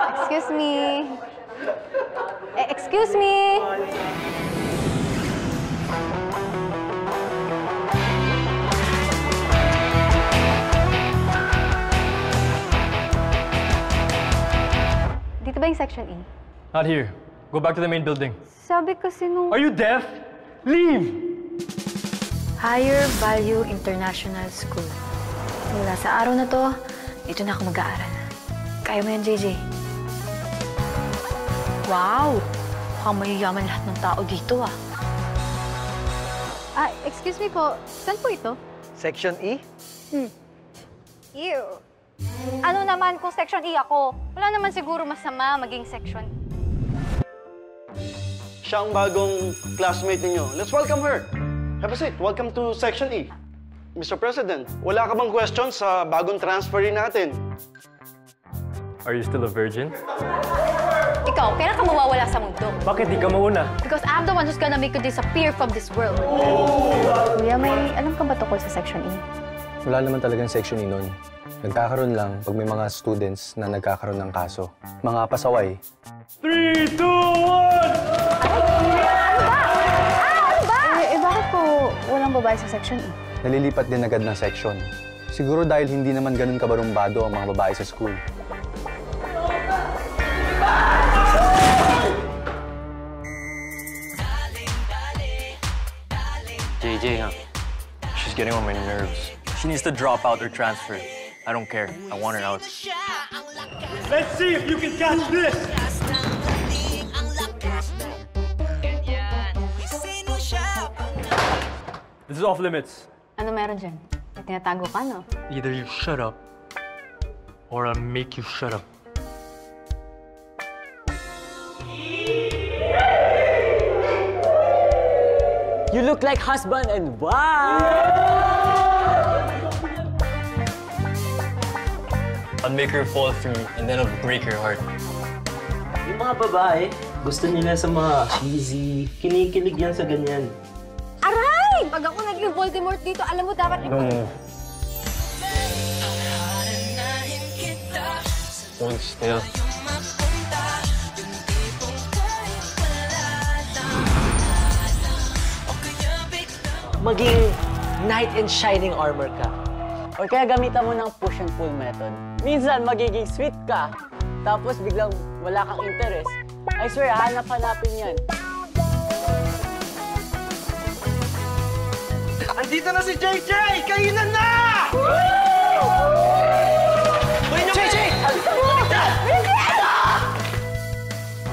Excuse me. Excuse me. Dito ba yung Section E? Not here. Go back to the main building. Sabi kasi nung... Are you deaf? Leave! Higher Value International School. Mula sa araw na to, dito na ako mag-aaral. Kaya mo yan, JJ. Wow! Mukhang mayayaman lahat ng tao dito, ah. Excuse me po. Saan po ito? Section E? Ew. Ano naman kung Section E ako? Wala naman siguro masama maging Section E. Siya ang bagong classmate ninyo. Let's welcome her. Have a seat. Welcome to Section E. Mr. President, wala ka bang question sa bagong transferee natin? Are you still a virgin? Ikaw, kailan ka mawawala sa mundo? Bakit di ka mauna? Because I'm the one who's gonna make you disappear from this world. Kuya, may alam ka ba tungkol sa Section E? Wala naman talagang Section E nun. Nagkakaroon lang pag may mga students na nagkakaroon ng kaso. Mga pasaway. 3, 2, 1! Ano ba? Bakit po walang babae sa Section E? Nalilipat din agad ng section. Siguro dahil hindi naman ganun kabarumbado ang mga babae sa school. JJ, huh? She's getting on my nerves. She needs to drop out or transfer. I don't care. I want her out. Let's see if you can catch this! This is off limits. Ano meron dyan? May tinatago ka, no? Either you shut up, or I'll make you shut up. You look like husband and wife! I'll make her fall for me, and then I'll break her heart. Yung mga babae, gusto nila sa mga cheesy, kinikilig yan sa ganyan. Aray! Pag ako naging Voldemort dito, alam mo dapat... No. Hold still. Maging knight in shining armor ka. O kaya gamitan mo ng push and pull method. Minsan, magiging sweet ka, tapos biglang wala kang interest. I swear, hanap-hanapin yan. Andito na si JJ! Kainan na! JJ!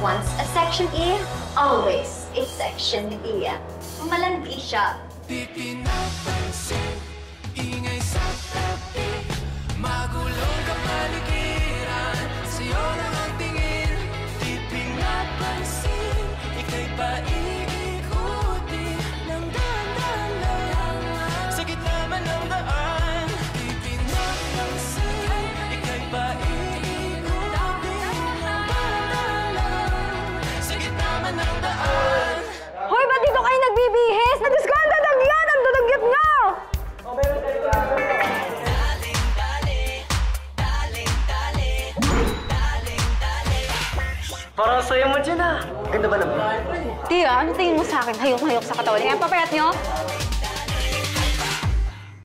Once a Section E, always a Section E. Malandi siya. Di pinapansin, ingay sa tabi, magulong kapaligiran, sa'yo lang ang tingin. Di pinapansin, ika'y paiikuti ng dahan-dahan sa gitna man ng daan. Di pinapansin, ika'y paiikuti ng dahan-dahan sa gitna man ng daan. Hoy, ba't dito kayo nagbibihis? Nadiskanda dagyan! Ang dudugyot nyo! Parang sayo mo dyan, ah. Ganda ba naman? Tia, ano tingin mo sa akin? Hayok-hayok sa katawan. Kaya papayat nyo?